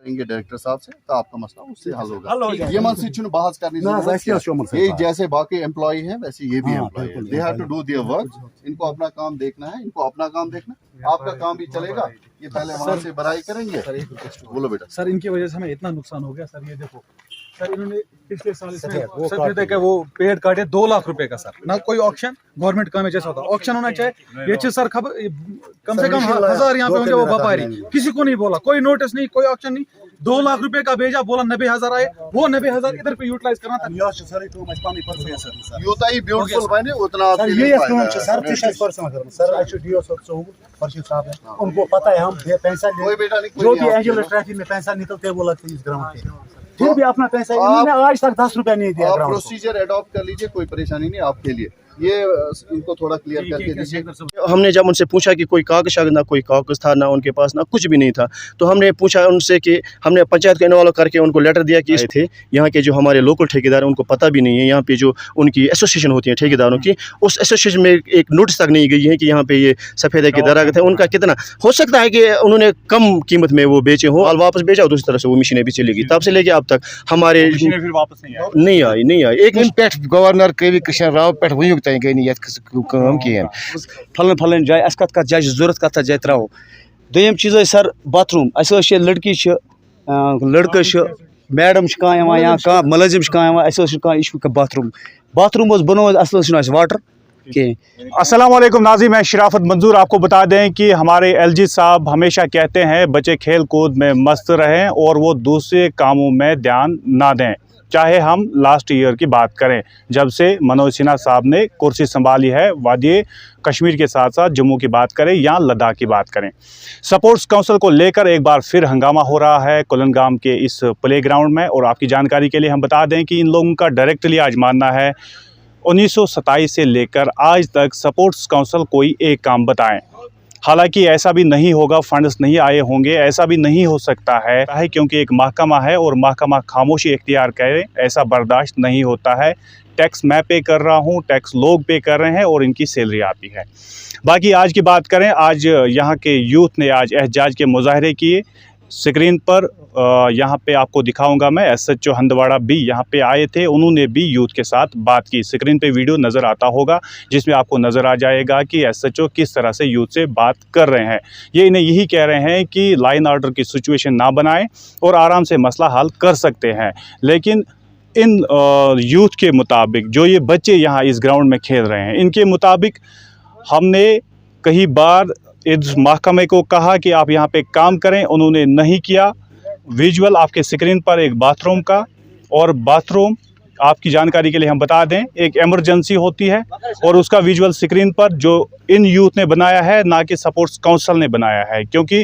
करेंगे डायरेक्टर साहब से तो आपका मसला उससे हल होगा। ये मन से चुन बहस करनी जरूरत है। ये जैसे बाकी एम्प्लॉय हैं वैसे ये भी एम्प्लॉय है, they have to do their work. इनको अपना काम देखना है, इनको अपना काम देखना, आपका काम भी चलेगा। ये पहले वहाँ से बड़ाई करेंगे। बोलो बेटा। सर इनकी वजह से हमें इतना नुकसान हो गया सर, ये देखो सर इन्होंने पिछले साल इसमें वो पेड़ काटे 2 लाख रुपए का सर, ना कोई ऑक्शन गवर्नमेंट काम जैसा होता ऑक्शन होना चाहिए। ये चीज सर कम से कम 1000 यहाँ पे होंगे वो व्यापारी, किसी को नहीं बोला, कोई नोटिस नहीं, कोई ऑक्शन नहीं। 2 लाख रुपए का भेजा, बोला 90,000 आए, वो 90,000 इधर पे यूटिलाइज करना था। यूता ही ब्यूटीफुल बने उतना सर ये सर टिश पर्सन सर डीओ साहब है, उनको पता है हम पैसा जो भी एंजल ट्रैफिक में पैसा निकलते हैं वो लगते हैं इस ग्राउंड पे, फिर भी अपना पैसा इन्होंने आज तक 10 रुपया नहीं दिया। आप प्रोसीजर अडॉप्ट कर लीजिए, कोई परेशानी नहीं आपके लिए। ये इनको थोड़ा क्लियर करके दीजिए। हमने जब उनसे पूछा कि कोई कागज ना कोई कागज था, ना उनके पास ना कुछ भी नहीं था, तो हमने पूछा उनसे कि हमने पंचायत को इन्वॉल्व करके उनको लेटर दिया कि थे यहाँ के जो हमारे लोकल ठेकेदार हैं उनको पता भी नहीं है, यहाँ पे जो उनकी एसोसिएशन होती है ठेकेदारों की, उस एसोसिएशन में एक नोटिस तक नहीं गई है कि यहाँ पे ये सफ़ेद के दरख्त है, उनका कितना हो सकता है कि उन्होंने कम कीमत में वो बेचे हों और वापस बेचा, दूसरी तरफ से वो मशीनें भी चली गई। तब से लेके अब तक हमारे फिर वापस नहीं आई। एक गवर्नर कवि कृष्ण राव पे वुक तक गई नहीं कहें फलन जाए अस कत जाए जरूरत कत जाए त्रो। दोम चीज सर बाथरूम लड़की लड़के मैडम या मुलजिम बाथरूम बनो असल वाटर अस्सलाम वालेकुम नाज़रीन, मैं शराफत मंजूर आपको बता दें कि हमारे एलजी साहब हमेशा कहते हैं बच्चे खेल कूद में मस्त रहें और वो दूसरे कामों में ध्यान ना दें। चाहे हम लास्ट ईयर की बात करें, जब से मनोज सिन्हा साहब ने कुर्सी संभाली है, वादी कश्मीर के साथ साथ जम्मू की बात करें या लद्दाख की बात करें, स्पोर्ट्स काउंसिल को लेकर एक बार फिर हंगामा हो रहा है कुलनगाम के इस प्ले ग्राउंड में। और आपकी जानकारी के लिए हम बता दें कि इन लोगों का डायरेक्टली आज मानना है 1927 से लेकर आज तक स्पोर्ट्स काउंसिल कोई एक काम बताएं। हालांकि ऐसा भी नहीं होगा, फंड्स नहीं आए होंगे, ऐसा भी नहीं हो सकता है क्योंकि एक महकमा है और महकमा खामोशी इख्तियार करे, ऐसा बर्दाश्त नहीं होता है। टैक्स मैं पे कर रहा हूँ, टैक्स लोग पे कर रहे हैं और इनकी सैलरी आती है। बाकी आज की बात करें, आज यहाँ के यूथ ने आज एहतजाज के मुजाहरे किए। स्क्रीन पर यहाँ पे आपको दिखाऊंगा मैं, SHO हंदवाड़ा भी यहाँ पे आए थे, उन्होंने भी यूथ के साथ बात की। स्क्रीन पे वीडियो नज़र आता होगा जिसमें आपको नज़र आ जाएगा कि SHO किस तरह से यूथ से बात कर रहे हैं। ये इन्हें यही कह रहे हैं कि लाइन ऑर्डर की सिचुएशन ना बनाएं और आराम से मसला हल कर सकते हैं। लेकिन इन यूथ के मुताबिक जो ये बच्चे यहाँ इस ग्राउंड में खेल रहे हैं, इनके मुताबिक हमने कई बार इस महकमे को कहा कि आप यहाँ पे काम करें, उन्होंने नहीं किया। विजुअल आपके स्क्रीन पर एक बाथरूम का, और बाथरूम आपकी जानकारी के लिए हम बता दें एक इमरजेंसी होती है और उसका विजुअल स्क्रीन पर जो इन यूथ ने बनाया है, ना कि स्पोर्ट्स काउंसिल ने बनाया है, क्योंकि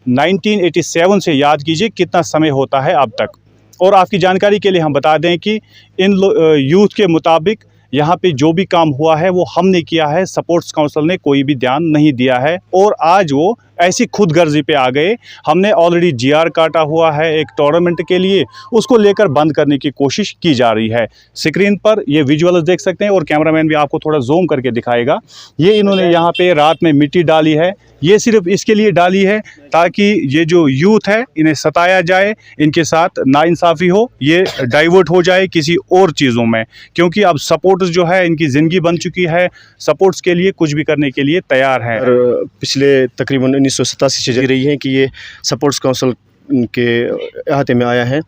1987 से याद कीजिए कितना समय होता है अब तक। और आपकी जानकारी के लिए हम बता दें कि इन यूथ के मुताबिक यहाँ पे जो भी काम हुआ है वो हमने किया है, स्पोर्ट्स काउंसिल ने कोई भी ध्यान नहीं दिया है। और आज वो ऐसी खुद गर्जी पे आ गए। हमने ऑलरेडी GR काटा हुआ है एक टूर्नामेंट के लिए, उसको लेकर बंद करने की कोशिश की जा रही है। स्क्रीन पर ये विजुअल्स देख सकते हैं और कैमरामैन भी आपको थोड़ा जूम करके दिखाएगा। ये इन्होंने यहाँ पे रात में मिट्टी डाली है, ये सिर्फ इसके लिए डाली है ताकि ये जो यूथ है इन्हें सताया जाए, इनके साथ नाइंसाफ़ी हो, ये डाइवर्ट हो जाए किसी और चीज़ों में, क्योंकि अब सपोर्ट्स जो है इनकी ज़िंदगी बन चुकी है, सपोर्ट्स के लिए कुछ भी करने के लिए तैयार है। पिछले तकरीबन 1987 से रही है कि ये स्पोर्ट्स काउंसिल के अहाते में आया है।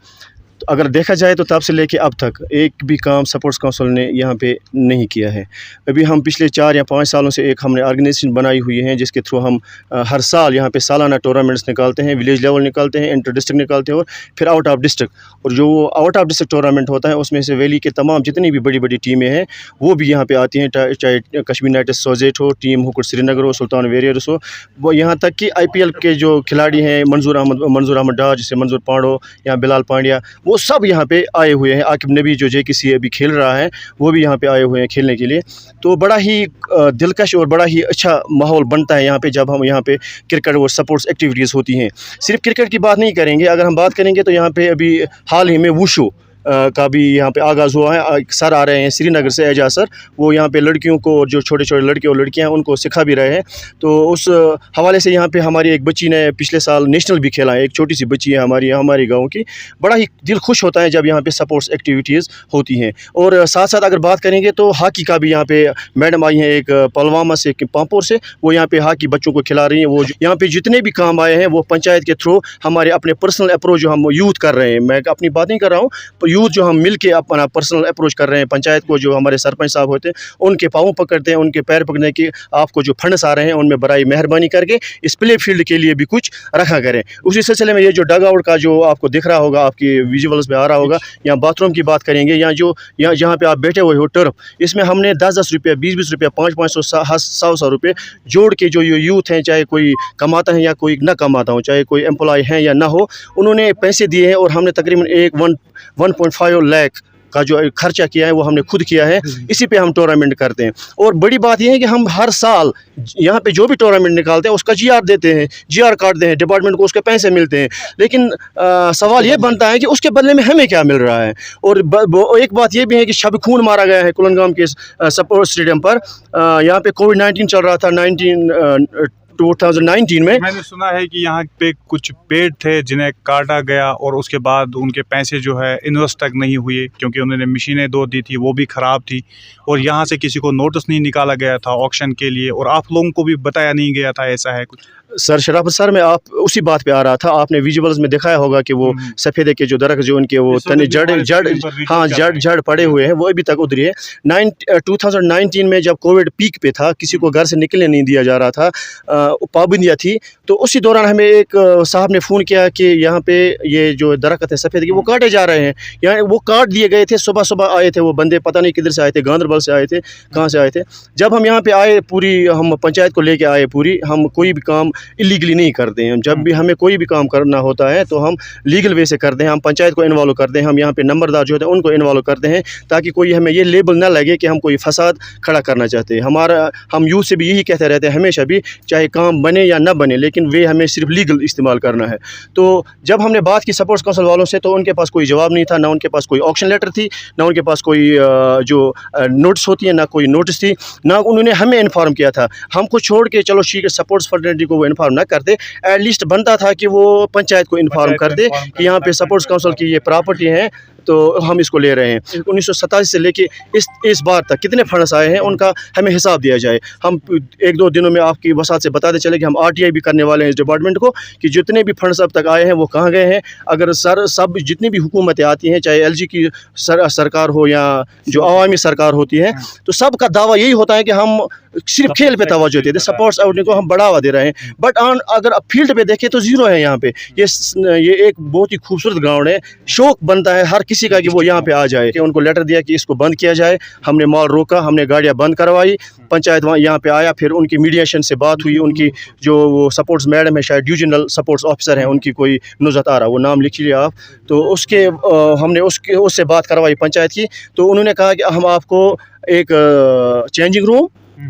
तो अगर देखा जाए तो तब से लेके अब तक एक भी काम स्पोर्ट्स काउंसिल ने यहाँ पे नहीं किया है। अभी हम पिछले 4 या 5 सालों से एक हमने ऑर्गेनाइजेशन बनाई हुई है जिसके थ्रू हम हर साल यहाँ पे सालाना टूर्नामेंट्स निकालते हैं, विलेज लेवल निकालते हैं, इंटर डिस्ट्रिक्ट निकालते हैं और फिर आउट ऑफ डिस्ट्रिक्ट। और जो आउट ऑफ डिस्ट्रिक्ट टूर्नामेंट होता है उसमें से वैली के तमाम जितनी भी बड़ी बड़ी टीमें हैं वो भी यहाँ पर आती हैं, चाहे कश्मीर नाइट्स सोजेट हो, टीम हुकुर श्रीनगर हो, सुल्तान वेरियर्स हो, वो यहाँ तक कि IPL के जो खिलाड़ी हैं मंजूर अहमद डार, जैसे मंजूर पांडो या बिलाल पांड्या, वो सब यहाँ पे आए हुए हैं। आकिब नबी जो JKC अभी खेल रहा है वो भी यहाँ पे आए हुए हैं खेलने के लिए। तो बड़ा ही दिलकश और बड़ा ही अच्छा माहौल बनता है यहाँ पे जब हम यहाँ पे क्रिकेट और स्पोर्ट्स एक्टिविटीज़ होती हैं। सिर्फ क्रिकेट की बात नहीं करेंगे, अगर हम बात करेंगे तो यहाँ पे अभी हाल ही में वुशु का भी यहाँ पे आगाज़ हुआ है। सर आ रहे हैं श्रीनगर से, एजाज सर, वो यहाँ पे लड़कियों को और जो छोटे छोटे लड़के और लड़कियाँ हैं उनको सिखा भी रहे हैं। तो उस हवाले से यहाँ पे हमारी एक बच्ची ने पिछले साल नेशनल भी खेला है, एक छोटी सी बच्ची है हमारी गाँव की। बड़ा ही दिल खुश होता है जब यहाँ पे स्पोर्ट्स एक्टिविटीज़ होती हैं। और साथ साथ अगर बात करेंगे तो हॉकी का भी यहाँ पे मैडम आई हैं, एक पलवामा से, पांपोर से, वो यहाँ पे हॉकी बच्चों को खिला रही हैं। वो यहाँ पे जितने भी काम आए हैं वो पंचायत के थ्रू हमारे अपने पर्सनल अप्रोच जो हम यूथ कर रहे हैं, मैं अपनी बात नहीं कर रहा हूँ, यूथ जो हम मिल के अपना पर्सनल अप्रोच कर रहे हैं पंचायत को, जो हमारे सरपंच साहब होते हैं उनके पाँव पकड़ते हैं, उनके पैर पकड़ने की आपको जो फंड्स आ रहे हैं उनमें बड़ी मेहरबानी करके इस प्ले फील्ड के लिए भी कुछ रखा करें। उसी सिलसिले में ये जो डग आउट का जो आपको दिख रहा होगा, आपकी विजुअल्स में आ रहा होगा, या बाथरूम की बात करेंगे, या जो जहाँ पे आप बैठे हुए हो टर्फ, इसमें हमने 10-10 रुपये, 20-20 रुपये, 500-500, 100-100 रुपये जोड़ के जो यूथ हैं, चाहे कोई कमाता है या कोई ना कमाता हो, चाहे कोई एम्प्लॉय है या ना हो, उन्होंने पैसे दिए हैं और हमने तकरीबन 1.5 लाख का जो खर्चा किया है वो हमने खुद किया है। इसी पे हम टूर्नामेंट करते हैं। और बड़ी बात यह है कि हम हर साल यहाँ पे जो भी टूर्नामेंट निकालते हैं उसका GR देते हैं, GR काटते हैं, डिपार्टमेंट को उसके पैसे मिलते हैं। लेकिन सवाल ये बनता है कि उसके बदले में हमें क्या मिल रहा है। और एक बात ये भी है कि शब खून मारा गया है कुलनगाम के स्पोर्ट्स स्टेडियम पर। यहाँ पे कोविड-19 चल रहा था 2019 में। मैंने सुना है कि यहाँ पे कुछ पेड़ थे जिन्हें काटा गया और उसके बाद उनके पैसे जो है इन्वेस्ट तक नहीं हुए, क्योंकि उन्होंने मशीनें दो दी थी, वो भी ख़राब थी, और यहाँ से किसी को नोटिस नहीं निकाला गया था ऑक्शन के लिए, और आप लोगों को भी बताया नहीं गया था, ऐसा है कुछ? सर शराफत सर, मैं आप उसी बात पे आ रहा था। आपने विजुअल्स में दिखाया होगा कि वो सफ़ेदे के जो दरख्त जो उनके वो तने जड़ पड़े हुए हैं, वो अभी तक उधरी है। 2019 में जब कोविड पीक पे था, किसी को घर से निकलने नहीं दिया जा रहा था, पाबंदियाँ थी, तो उसी दौरान हमें एक साहब ने फ़ोन किया कि यहाँ पे ये जो दरख्त है सफ़ेद के वो काटे जा रहे हैं। यहाँ वो काट दिए गए थे। सुबह सुबह आए थे वो बंदे, पता नहीं किधर से आए थे, गांधरबल से आए थे, कहाँ से आए थे। जब हम यहाँ पे आए, पूरी हम पंचायत को लेके आए, पूरी हम कोई भी काम इलीगली नहीं करते हैं। जब भी हमें कोई भी काम करना होता है तो हम लीगल वे से करते हैं, हम पंचायत को इन्वॉल्व करते हैं, हम यहाँ पे नंबरदार जो होते हैं उनको इन्वॉल्व करते हैं, ताकि कोई हमें ये लेबल ना लगे कि हम कोई फसाद खड़ा करना चाहते हैं। हम यूथ से भी यही कहते रहते हैं हमेशा भी, चाहे काम बने या ना बने, लेकिन वे हमें सिर्फ लीगल इस्तेमाल करना है। तो जब हमने बात की स्पोर्ट्स काउंसिल वालों से, तो उनके पास कोई जवाब नहीं था, ना उनके पास कोई ऑक्शन लेटर थी, ना उनके पास कोई जो नोटिस होती है, ना कोई नोटिस थी, ना उन्होंने हमें इन्फॉर्म किया था। हमको छोड़ के चलो स्पोर्ट्स फर्टिलिटी को वो इन्फॉर्म ना करते, एटलीस्ट बनता था कि वो पंचायत को इन्फॉर्म कर दे कि यहाँ पे स्पोर्ट्स काउंसिल की ये प्रॉपर्टी है, तो हम इसको ले रहे हैं। 1987 से लेके इस बार तक कितने फंड्स आए हैं उनका हमें हिसाब दिया जाए। हम 1-2 दिनों में आपकी वसात से बताते चले कि हम RTI भी करने वाले हैं इस डिपार्टमेंट को, कि जितने भी फंड्स अब तक आए हैं वो कहाँ गए हैं। अगर सब जितनी भी हुकूमतें आती हैं, चाहे LG की सरकार हो या जो अवामी सरकार होती है, तो सबका दावा यही होता है कि हम सिर्फ खेल पे तवज्जो देते, स्पोर्ट्स आउटलेट को हम बढ़ावा दे रहे हैं। बट अगर फील्ड पे देखें तो ज़ीरो है यहाँ पे। ये एक बहुत ही खूबसूरत ग्राउंड है, शौक बनता है हर किसी का कि वो यहाँ पे आ जाए। कि उनको लेटर दिया कि इसको बंद किया जाए, हमने माल रोका, हमने गाड़ियाँ बंद करवाई, पंचायत वहाँ यहाँ पे आया, फिर उनकी मीडिएशन से बात हुई। उनकी जो वो स्पोर्ट्स मैडम है, शायद डिविजनल स्पोर्ट्स ऑफिसर हैं, उनकी कोई नुज़त आ रहा, वो नाम लिख लिया आप, तो हमने उससे बात करवाई पंचायत की। तो उन्होंने कहा कि हम आपको एक चेंजिंग रूम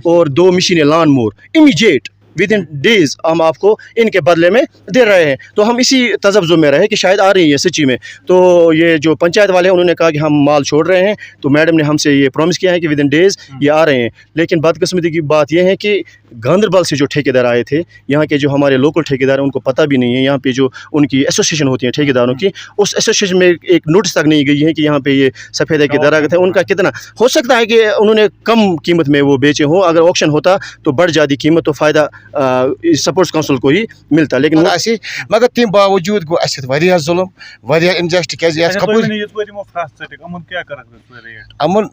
और 2 मशीनें lawn more immediate with in days हम आपको इनके बदले में दे रहे हैं। तो हम इसी तजब्जो में रहे कि शायद आ रही है सच्ची में। तो ये जो पंचायत वाले हैं उन्होंने कहा कि हम माल छोड़ रहे हैं, तो मैडम ने हमसे ये प्रॉमिस किया है कि विद इन डेज ये आ रहे हैं। लेकिन बदकिस्मती की बात यह है कि गांधरबल से जो ठेकेदार आए थे, यहाँ के जो हमारे लोकल ठेकेदार हैं, उनको पता भी नहीं है। यहाँ पे जो उनकी एसोसिएशन होती है ठेकेदारों की, उस एसोसिएशन में एक नोटिस तक नहीं गई है कि यहाँ पे ये सफ़ेदे के दरख्त है, उनका कितना हो सकता है कि उन्होंने कम कीमत में वो बेचे हों। अगर ऑक्शन होता तो बढ़ जाती कीमत, तो फ़ायदा स्पोर्ट्स काउंसिल को ही मिलता। लेकिन मगर तम बावजूद गो जुल्म वारिया इनजस्ट अमन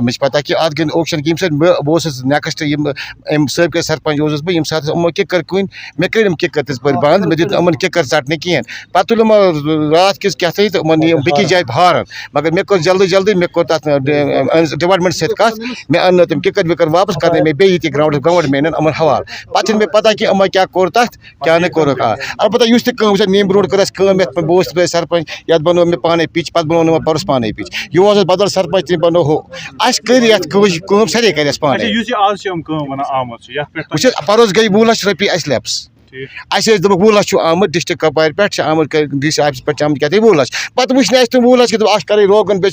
मे पता कि अत गई ऑक्शन कि बहुत नेक्स्ट सबक सरपंच बह सात यमो किकर कुन मे कर किकर तिस पे बंद, मे दित यमन किकर षटने कहें। पे तुल रात किस क्या तो बेकिस जाए हारन, मगर मे कर जल्दी मे कोर तथ डिपार्टमेंट सत कत, मे अन तम किकर विकर वापस करने मे बे ग्राउंड मेन अमन हवाल। पे मे पता कि अमो क्या कोर तथ क्या न कोर। अलबत्ता मे ब्रो कर बहुत सरपंच ये बनो मे पाने पिच, पे बनो मे परस पाने पिच, यह बदल सरपंच तम बनो हो सारे कर पाने। परोस गई 20 लाख रुपये अस लैप्स ऐसे दोपक 20 लाख आमद डिस्ट्रिक्ट कपवार पे आमद DC ऑफिस पे आमद क्या 20 लाख पत वुचने तुम 20 लाख कि कर रोगन बे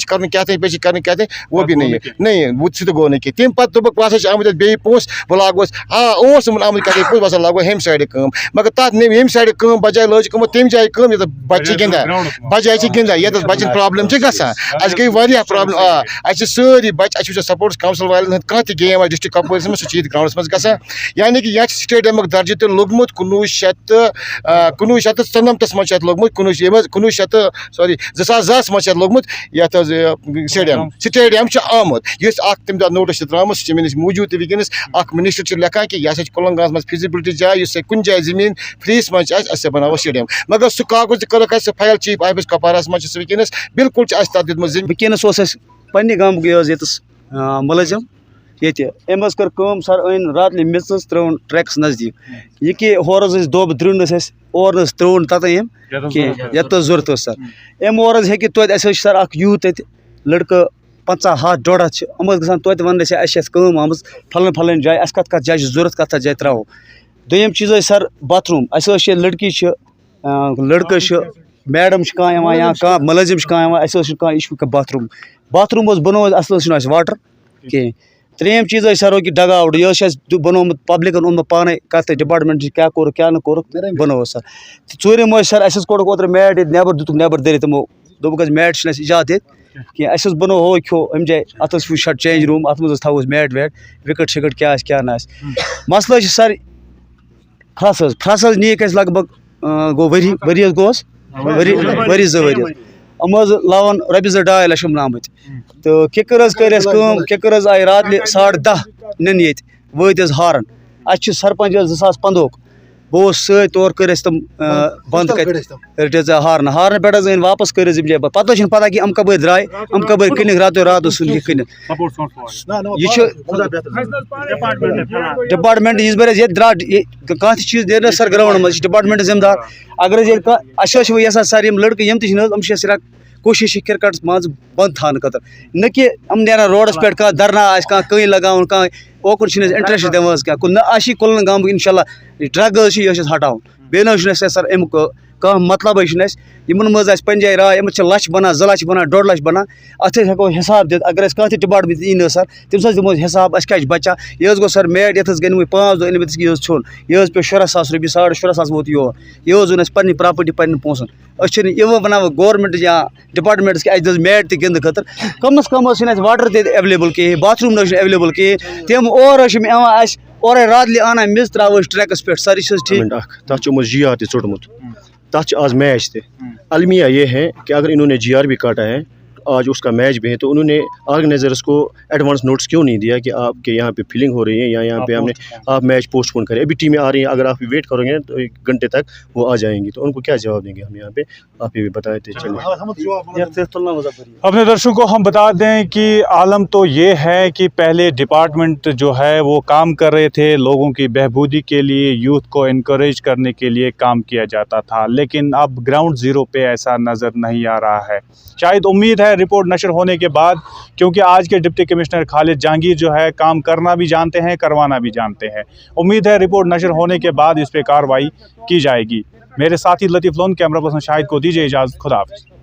कर क्या वो भी नहीं वो सह गो नहीं तम पे दोपक बस आमद बे पोस बह लागोस हाँ ओस आमद क्या पोस बस लागो हम साइड कम मगर तथ हम साइड कम बजाय लज कमो तम जाए कम ये बच्चे गिंदान बजाय गिंदान ये बच्चन प्रॉब्लम गई गई वारिया प्रॉब्लम सारी बच्चे स्पोर्ट्स काउंसिल वाले कह गेम डिस्ट्रिक्ट कपवार में सह ग्राउंडस मज ग यानी कि यहाँ स्टेडियम दर्जे तो लोगमुत 1997 मज लोगमुत 1900 सॉरी 2010 मज लोगमुत ये स्टेडियम आमुत तम दह नोटिस द्राम सह मे मौजूद वनस मिनिस्टर लेखान कि यह कुलगांव मज फिजिबिलिटी जाए कुन जाए जमीन फ्रीस मज बनाव स्टेडियम मगर सह कागज कर फाइल चीफ ऑफिस कपवार मज वनस बिल्कुल तथ दितमुत वनस पन्ने गाम मुलजिम ये कर सर अन रातल मेच त्रोन ट्रैक्स नज़दीक ये कि हर दोब द्रुन और त्रोन ततम कह जरूरत सर और हे तो सर यूथ लड़कं 50 हाथ 1.5 हम ग तो वन कम आम फलन जाए कत जाए जरूरत कत जाए त्रो दोम चीज़ सर बाथरूम लड़की लड़कं मैडम कह या कह मुलजिम कह इशू बाथरूम बनो असल वाटर कहें त्रेम चीज़ सर कि डग आउट यह बनोमुत पब्लिकन ओन पाने कत डिपार्टमेंट क्या कोर क्या बनो सर चूरम सर कोड़क ओतर मैट नबर दुतुक नबर दर तमो दोपक मैट इजाद कह बनो हो खो अम जाए अत शट चेंज रूम अत मज थो मैट वैट विकेट शिकेट क्या मसल सर फ्रस नीक लग भग गो वरियस गोस वरी 2 वरियस हम लावन रॉपिस 2.5 लाख आमत तो किकर किकर आए रात 10:30 नीन ये वत हारन अच्छे सरपंच 2015 बह सर कर तम बंद कर हारन पे अन वापस कर पता पता कि कप द्राय कप कनिक रातो रात कन डिपार्टमेंट इस बार ये द्रा कह चीज ने सर ग्राउंड मज डिपार्टमेंट जिम्मेदार अगर यहां सर लड़के हम सिर्फ कोशिश क्रिकेट मज बंद थान खतर न कि हम नान रोडस पे कह धरना कहीं लगान कह ओकुन इंटरेस्ट दिवान क्या न कुलन गाम इंशाल्लाह ड्रग्स हटान बे सर अमुक कह मतलब मज पन जाए राय अम लच बना 2 लाख बना 1.5 लाख बना अत हेको हिसाब दित अगर कह डिपार्टमेंट यी सर तम दिमो हिसाब क्या बचा यह गो सर मैट ये गई 5 दह अनमत यह छोन यह पे 17,000 रुपये 17,500 वोत योर यह पन्नी प्रॉपर्टी पन्न पोसन यह बनाव गवर्नमेंट या डिपार्टमेंट कि मैट गिंद खतर कम अज कम वाटर एवेलेबल कहें बाथरूम एवेलेबल कहें तम और रात आना मिज त्रा ट्रैकस पे सर ठीक तथ GR तोड़मुत तथ आज मैच थे अलमिया ये है कि अगर इन्होंने GR भी काटा है आज उसका मैच भी है तो उन्होंने ऑर्गेनाइजर्स को एडवांस नोट्स क्यों नहीं दिया कि आपके यहाँ पे फीलिंग हो रही है या यहाँ पे हमने आप मैच पोस्टपोन करें अभी टीमें आ रही हैं अगर आप वेट करोगे तो 1 घंटे तक वो आ जाएंगी तो उनको क्या जवाब देंगे हम यहाँ पे आप ये भी बताए थे चलिए अपने दर्शकों को हम बता दें कि आलम तो ये है कि पहले डिपार्टमेंट जो है वो काम कर रहे थे लोगों की बहबूदी के लिए यूथ को इनकरेज करने के लिए काम किया जाता था लेकिन अब ग्राउंड ज़ीरो पे ऐसा नज़र नहीं आ रहा है शायद उम्मीद है रिपोर्ट नशर होने के बाद क्योंकि आज के डिप्टी कमिश्नर खालिद जहांगीर जो है काम करना भी जानते हैं करवाना भी जानते हैं उम्मीद है रिपोर्ट नशर होने के बाद इस पर कार्रवाई की जाएगी मेरे साथी लतीफ़ लोन कैमरा पर्सन शाहिद को दीजिए इजाज़त खुदा हाफ़िज़।